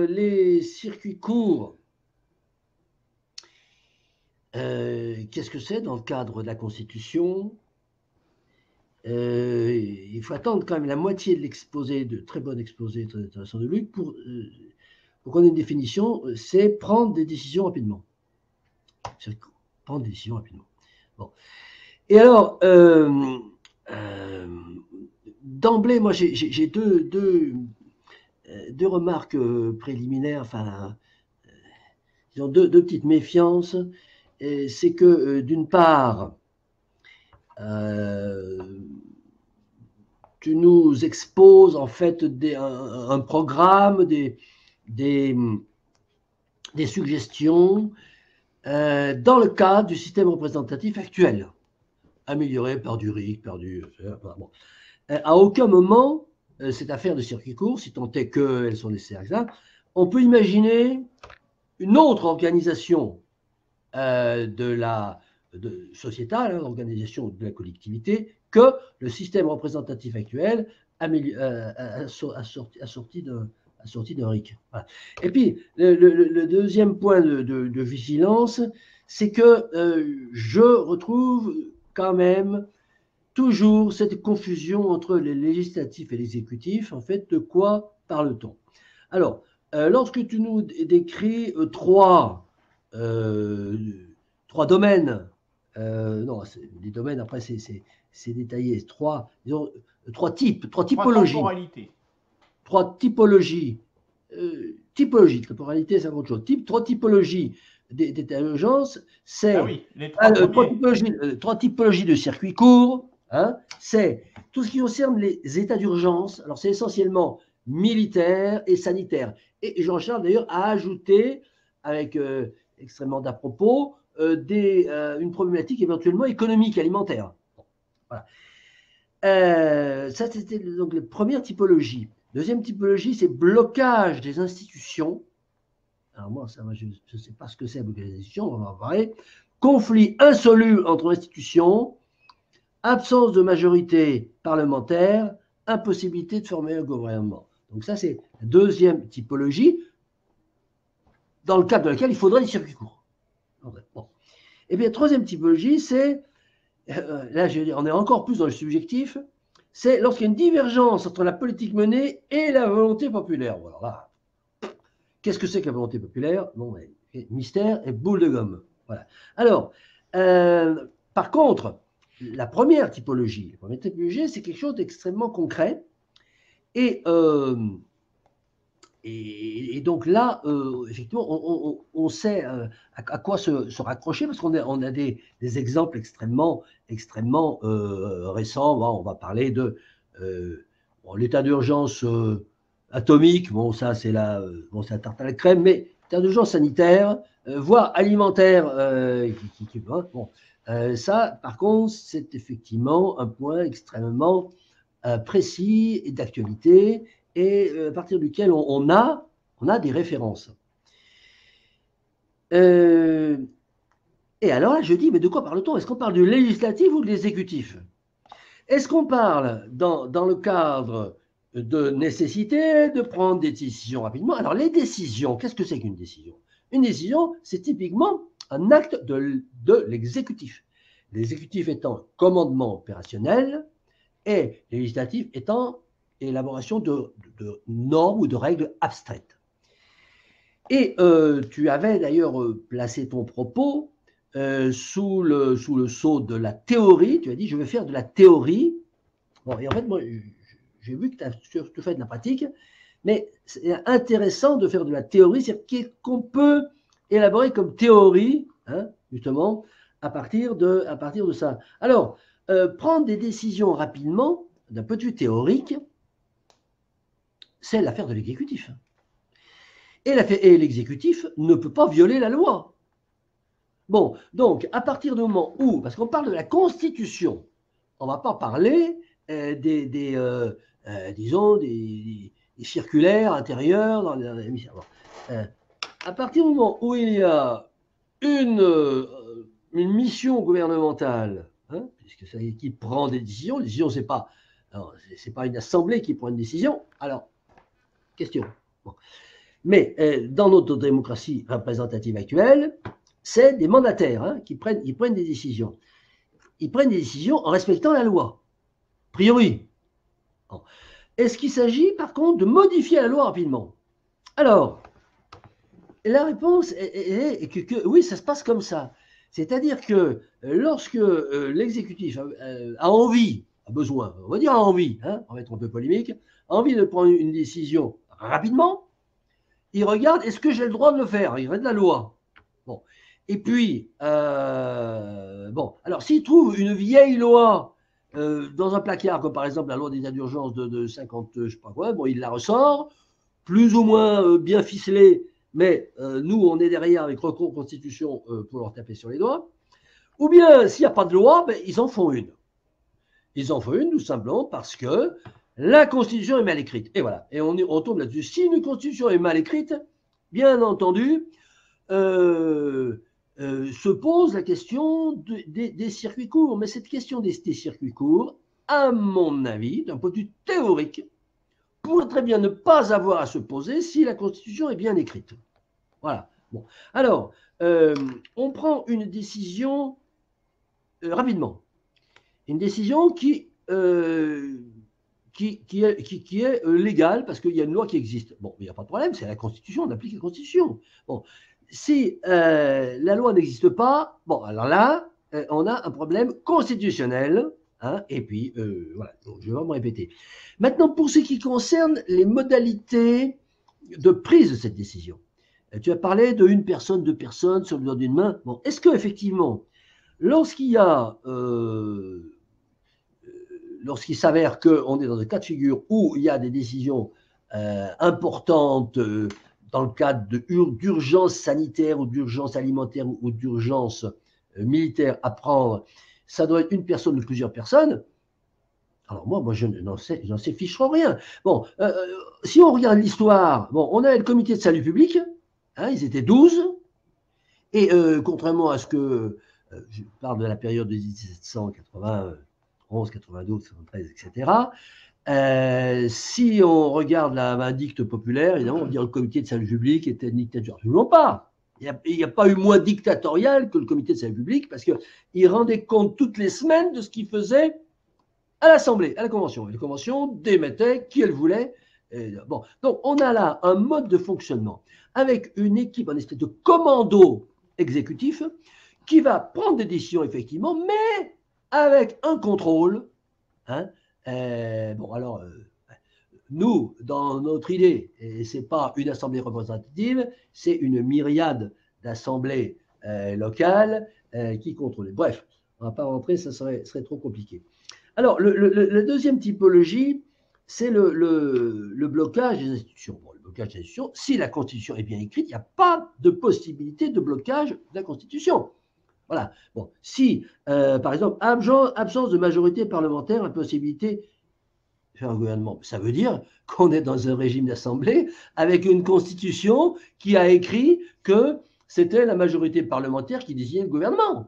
les circuits courts, qu'est-ce que c'est dans le cadre de la Constitution? Il faut attendre quand même la moitié de l'exposé, de très bon exposé, très intéressant de Luc, pour qu'on ait une définition, c'est prendre des décisions rapidement. Prendre des décisions rapidement. Bon. Et alors, d'emblée, moi, j'ai deux remarques préliminaires, enfin, disons deux petites méfiances. C'est que, d'une part, tu nous exposes en fait un programme, des suggestions dans le cadre du système représentatif actuel, amélioré par du RIC, par du... Bon. À aucun moment, cette affaire de circuit court, si tant est qu'elles sont nécessaires, on peut imaginer une autre organisation sociétale, l'organisation de la collectivité, que le système représentatif actuel assorti d'un RIC. Voilà. Et puis, le deuxième point de vigilance, c'est que je retrouve quand même toujours cette confusion entre les législatifs et l'exécutif. En fait, de quoi parle-t-on? Alors, lorsque tu nous décris trois domaines, non, les domaines, après, c'est détaillé, disons, trois typologies. Trois typologies. Typologie, temporalité, c'est autre chose. Trois typologies d'état d'urgence, c'est trois typologies de circuits courts. Hein, c'est tout ce qui concerne les états d'urgence. Alors, c'est essentiellement militaire et sanitaire. Et Jean-Charles, d'ailleurs, a ajouté, avec extrêmement d'à propos, une problématique éventuellement économique, alimentaire. Bon, voilà. Ça, c'était donc la première typologie. Deuxième typologie, c'est blocage des institutions. Alors moi, je ne sais pas ce que c'est, blocage des institutions, on va en parler. Conflit insoluble entre institutions, absence de majorité parlementaire, impossibilité de former un gouvernement. Donc ça, c'est la deuxième typologie dans le cadre de laquelle il faudrait des circuits courts. Bon. Et bien, la troisième typologie, c'est, là, on est encore plus dans le subjectif, c'est lorsqu'il y a une divergence entre la politique menée et la volonté populaire. Voilà, là, qu'est-ce que c'est que la volonté populaire? Bon, mystère et boule de gomme. Voilà. Alors, par contre, la première typologie, c'est quelque chose d'extrêmement concret. Et donc là, effectivement, on sait à quoi se raccrocher, parce qu'on a des exemples extrêmement récents. Bon, on va parler de l'état d'urgence atomique. Bon, ça, c'est la tarte à la crème, mais l'état d'urgence sanitaire, voire alimentaire. Bon, ça, par contre, c'est effectivement un point extrêmement précis et d'actualité, et à partir duquel on a des références. Et alors là, je dis, mais de quoi parle-t-on? Est-ce qu'on parle du législatif ou de l'exécutif? Est-ce qu'on parle dans le cadre de nécessité de prendre des décisions rapidement? Alors, les décisions, qu'est-ce que c'est qu'une décision? Une décision, c'est typiquement un acte de l'exécutif. L'exécutif étant commandement opérationnel et le législatif étant élaboration de normes ou de règles abstraites. Et tu avais d'ailleurs placé ton propos sous le sceau de la théorie. Tu as dit, je vais faire de la théorie. Bon, et en fait, moi, j'ai vu que tu fais de la pratique, mais c'est intéressant de faire de la théorie, c'est-à-dire qu'on peut élaborer comme théorie, hein, justement, à partir de ça. Alors, prendre des décisions rapidement, d'un point de vue théorique, c'est l'affaire de l'exécutif. Et l'exécutif ne peut pas violer la loi. Bon, donc, à partir du moment où, parce qu'on parle de la Constitution, on ne va pas parler disons, des circulaires intérieurs dans les ministères. À partir du moment où il y a une mission gouvernementale, hein, puisque c'est qui prend des décisions, les décisions, c'est pas une assemblée qui prend une décision. Alors, question. Bon. Mais dans notre démocratie représentative actuelle, c'est des mandataires hein, qui prennent des décisions. Ils prennent des décisions en respectant la loi, a priori. Est-ce qu'il s'agit par contre de modifier la loi rapidement? Alors, la réponse est que oui, ça se passe comme ça. C'est-à-dire que lorsque l'exécutif a envie, a besoin, on va dire a envie, hein, on va être un peu polémique, a envie de prendre une décision rapidement, il regarde, est-ce que j'ai le droit de le faire? Il regarde la loi. Bon. Et puis, bon, alors s'il trouve une vieille loi dans un placard, comme par exemple la loi d'état d'urgence de 50, je sais pas quoi, bon, il la ressort, plus ou moins bien ficelée, mais nous, on est derrière avec recours constitution pour leur taper sur les doigts. Ou bien, s'il n'y a pas de loi, ben, ils en font une. Ils en font une, tout simplement, parce que la Constitution est mal écrite. Et voilà. Et on tombe là-dessus. Si une Constitution est mal écrite, bien entendu, se pose la question des circuits courts. Mais cette question des circuits courts, à mon avis, d'un point de vue théorique, pourrait très bien ne pas avoir à se poser si la Constitution est bien écrite. Voilà. Bon. Alors, on prend une décision rapidement. Une décision qui est légale parce qu'il y a une loi qui existe. Bon, il n'y a pas de problème, c'est la Constitution, on applique la Constitution. Bon, si la loi n'existe pas, bon, alors là, on a un problème constitutionnel. Hein, et puis, voilà, donc, je vais me répéter. Maintenant, pour ce qui concerne les modalités de prise de cette décision, tu as parlé de une personne, deux personnes sur le doigt d'une main. Bon, est-ce qu'effectivement, lorsqu'il y a lorsqu'il s'avère qu'on est dans un cas de figure où il y a des décisions importantes dans le cadre d'urgence sanitaire ou d'urgence alimentaire ou d'urgence militaire à prendre, ça doit être une personne ou plusieurs personnes. Alors moi je n'en sais fichement rien. Bon, si on regarde l'histoire, bon, on avait le comité de salut public, hein, ils étaient 12, et contrairement à ce que, je parle de la période de 1780, 92, 73, etc. Si on regarde la vindicte populaire, évidemment, on va dire le comité de salut public était une dictature. Absolument pas. Il n'y a pas eu moins dictatorial que le comité de salut public parce qu'il rendait compte toutes les semaines de ce qu'il faisait à l'Assemblée, à la Convention. Et la Convention démettait qui elle voulait. Bon. Donc, on a là un mode de fonctionnement avec une équipe, un espèce de commando exécutif qui va prendre des décisions, effectivement, mais avec un contrôle. Hein, bon, alors, nous, dans notre idée, et ce n'est pas une assemblée représentative, c'est une myriade d'assemblées locales qui contrôlent. Bref, on ne va pas rentrer, ça serait trop compliqué. Alors, la deuxième typologie, c'est le blocage des institutions. Bon, le blocage des institutions, si la Constitution est bien écrite, il n'y a pas de possibilité de blocage de la Constitution. Voilà. Bon, si, par exemple, absence de majorité parlementaire, impossibilité de faire un gouvernement, ça veut dire qu'on est dans un régime d'assemblée avec une constitution qui a écrit que c'était la majorité parlementaire qui désignait le gouvernement.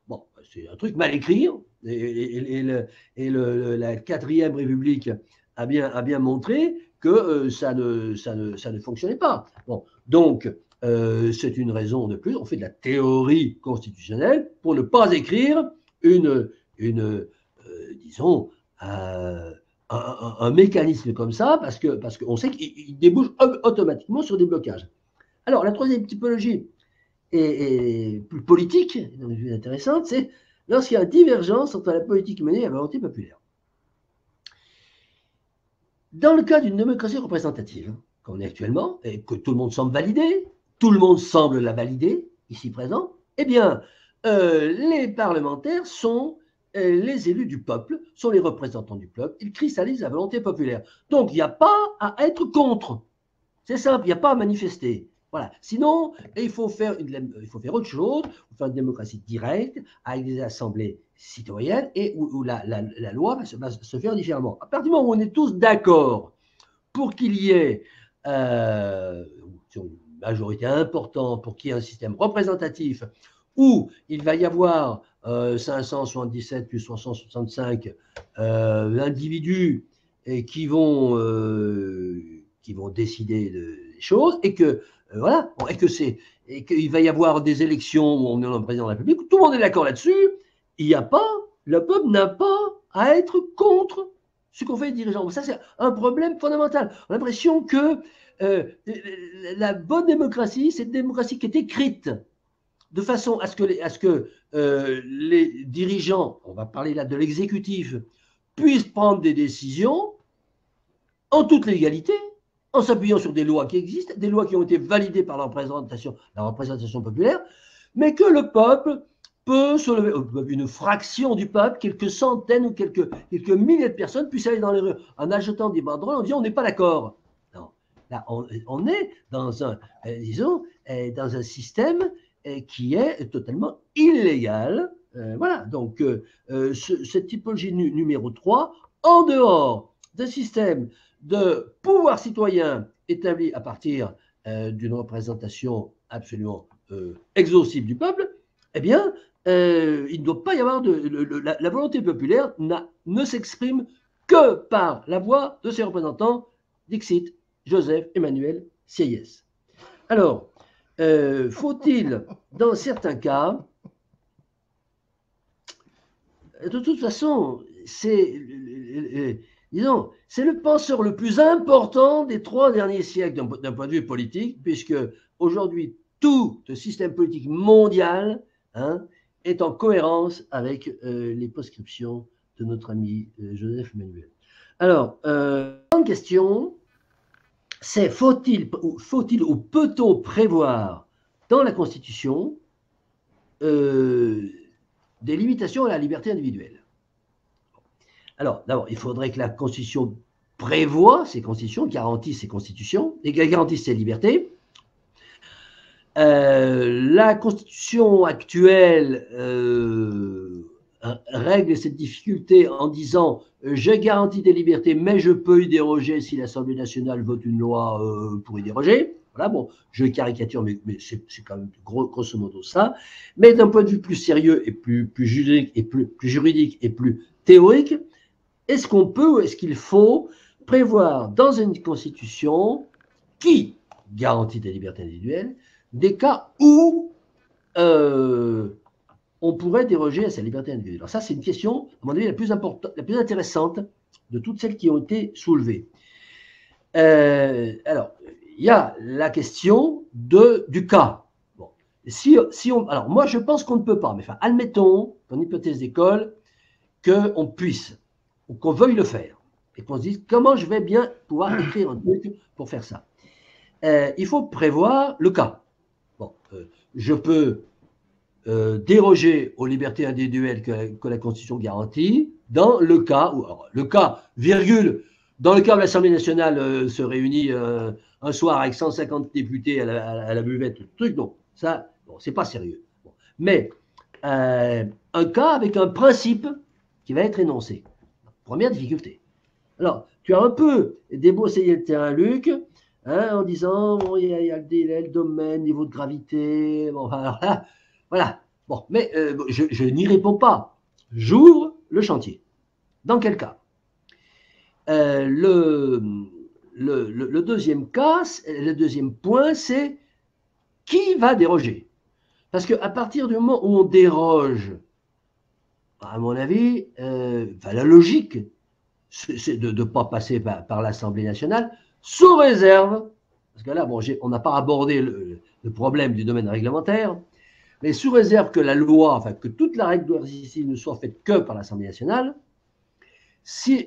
Bon, c'est un truc mal écrit, et la 4e République a bien montré que ça ne fonctionnait pas. Bon, donc, c'est une raison de plus. On fait de la théorie constitutionnelle pour ne pas écrire disons, un mécanisme comme ça, parce qu'on sait qu'il débouche automatiquement sur des blocages. Alors, la troisième typologie est plus politique, intéressante, c'est lorsqu'il y a une divergence entre la politique menée et la volonté populaire. Dans le cas d'une démocratie représentative, qu'on est actuellement, et que tout le monde semble valider, tout le monde semble la valider, ici présent, eh bien, les parlementaires sont les élus du peuple, sont les représentants du peuple, ils cristallisent la volonté populaire. Donc, il n'y a pas à être contre. C'est simple, il n'y a pas à manifester. Voilà. Sinon, il faut faire autre chose, il faut faire une démocratie directe, avec des assemblées citoyennes, et où la loi va se faire différemment. À partir du moment où on est tous d'accord pour qu'il y ait une majorité importante, pour qu'il y ait un système représentatif, où il va y avoir 577 plus 365 individus qui vont décider les choses, et que voilà, et qu'il va y avoir des élections où on est le président de la République, tout le monde est d'accord là-dessus. Le peuple n'a pas à être contre ce qu'on fait les dirigeants. Ça, c'est un problème fondamental. On a l'impression que la bonne démocratie, c'est une démocratie qui est écrite de façon à ce que les dirigeants, on va parler là de l'exécutif, puissent prendre des décisions en toute légalité, en s'appuyant sur des lois qui existent, des lois qui ont été validées par la représentation populaire, mais que le peuple peut se lever, une fraction du peuple, quelques centaines ou quelques milliers de personnes puissent aller dans les rues en agitant des banderoles en disant on n'est pas d'accord. Non, là on est dans un, dans un système qui est totalement illégal. Voilà, donc cette typologie numéro 3, en dehors d'un système de pouvoir citoyen établi à partir d'une représentation absolument exhaustive du peuple, eh bien, il ne doit pas y avoir la volonté populaire ne s'exprime que par la voix de ses représentants, Dixit, Joseph Emmanuel Sieyès. Alors, faut-il, dans certains cas, de toute façon, c'est le penseur le plus important des 3 derniers siècles d'un point de vue politique, puisque aujourd'hui, tout le système politique mondial est en cohérence avec les prescriptions de notre ami Joseph Emmanuel. Alors, grande question, c'est faut-il ou peut-on prévoir dans la Constitution des limitations à la liberté individuelle? Alors, d'abord, il faudrait que la Constitution prévoie ces constitutions, garantisse ces constitutions, et garantisse ces libertés. La Constitution actuelle règle cette difficulté en disant je garantis des libertés, mais je peux y déroger si l'Assemblée nationale vote une loi pour y déroger. Voilà, bon, je caricature, mais c'est quand même grosso modo ça. Mais d'un point de vue plus sérieux et plus juridique et plus théorique, est-ce qu'on peut ou est-ce qu'il faut prévoir dans une constitution qui garantit des libertés individuelles des cas où on pourrait déroger à sa liberté individuelle? Alors ça, c'est une question, à mon avis, la plus importante, la plus intéressante de toutes celles qui ont été soulevées. Alors, il y a la question du cas. Bon, alors, moi, je pense qu'on ne peut pas, mais enfin, admettons, en hypothèse d'école, qu'on puisse, ou qu'on veuille le faire, et qu'on se dise comment je vais bien pouvoir écrire un truc pour faire ça. Il faut prévoir le cas. Bon, je peux déroger aux libertés individuelles que la Constitution garantit dans le cas où, alors, le cas, virgule, dans le cas où l'Assemblée nationale se réunit un soir avec 150 députés à la buvette, le truc, non, ça, bon, c'est pas sérieux. Bon. Mais un cas avec un principe qui va être énoncé. Première difficulté. Alors, tu as un peu débroussaillé le terrain, Luc, en disant, bon, il y a le délai, le domaine, niveau de gravité, bon, alors là, voilà. Bon, mais je n'y réponds pas. J'ouvre le chantier. Dans quel cas? Le deuxième cas, le deuxième point, c'est qui va déroger? Parce qu'à partir du moment où on déroge, à mon avis, la logique, c'est de ne pas passer par l'Assemblée nationale, sous réserve, parce que là, bon, on n'a pas abordé le problème du domaine réglementaire, mais sous réserve que la loi, enfin que toute la règle coercitive ne soit faite que par l'Assemblée nationale,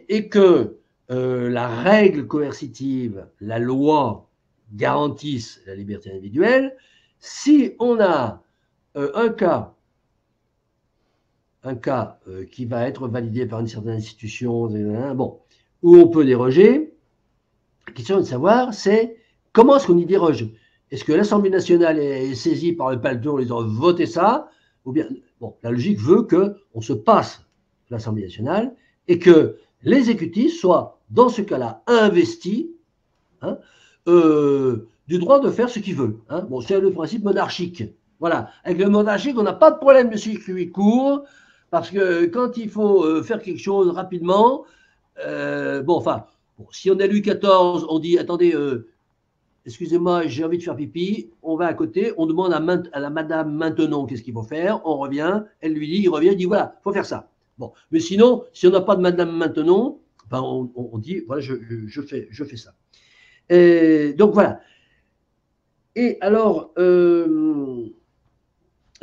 et que la règle coercitive, la loi, garantisse la liberté individuelle, si on a un cas qui va être validé par une certaine institution, bon, où on peut déroger, la question de savoir, c'est comment est-ce qu'on y déroge? Est-ce que l'Assemblée nationale est saisie par le paletot en disant votez ça? Ou bien, bon, la logique veut qu'on se passe l'Assemblée nationale et que l'exécutif soit, dans ce cas-là, investi du droit de faire ce qu'il veut. Bon, c'est le principe monarchique. Voilà. Avec le monarchique, on n'a pas de problème de circuit court, parce que quand il faut faire quelque chose rapidement, bon, si on est Louis XIV, on dit attendez, excusez-moi, j'ai envie de faire pipi, on va à côté, on demande à la madame Maintenon qu'est-ce qu'il faut faire, on revient, elle lui dit, il revient, il dit voilà, il faut faire ça. Bon, mais sinon, si on n'a pas de madame Maintenon, ben on dit voilà, je fais ça. Et donc voilà. Et alors,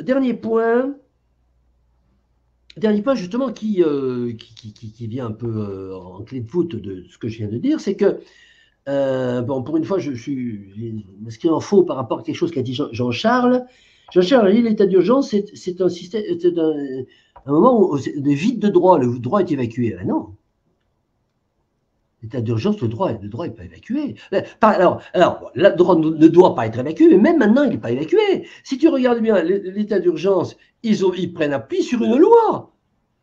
dernier point justement qui vient un peu en clé de voûte de ce que je viens de dire, c'est que bon, pour une fois, je suis inscrit en faux par rapport à quelque chose qu'a dit Jean-Charles. Jean-Charles a dit l'état d'urgence, c'est un système, c'est un moment où de vide de droit, le droit est évacué. Ben non. L'état d'urgence, le droit n'est pas évacué. Alors le droit ne doit pas être évacué, mais même maintenant, il n'est pas évacué. Si tu regardes bien l'état d'urgence, ils prennent appui sur une loi.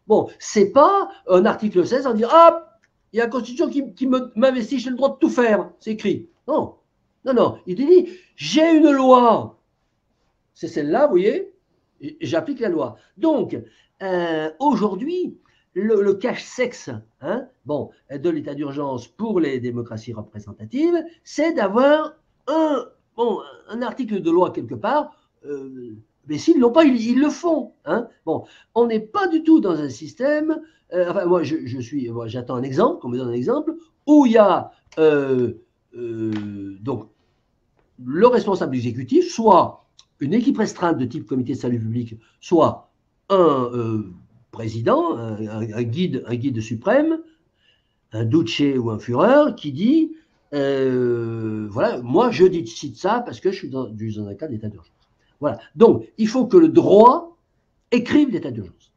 Bon, c'est pas un article 16 en disant ah, il y a la Constitution qui m'investit, j'ai le droit de tout faire. C'est écrit. Non, non, non. Il dit j'ai une loi. C'est celle-là, vous voyez, j'applique la loi. Donc, aujourd'hui, le cache-sexe bon, de l'état d'urgence pour les démocraties représentatives, c'est d'avoir un article de loi quelque part, mais s'ils ne l'ont pas, ils le font. Bon, on n'est pas du tout dans un système, enfin moi j'attends un exemple, qu'on me donne un exemple, où il y a donc le responsable exécutif, soit une équipe restreinte de type comité de salut public, soit un président, un guide suprême, un duce ou un Führer qui dit voilà, moi je décide ça parce que je suis dans un cas d'état d'urgence. Voilà. Donc, il faut que le droit écrive l'état d'urgence.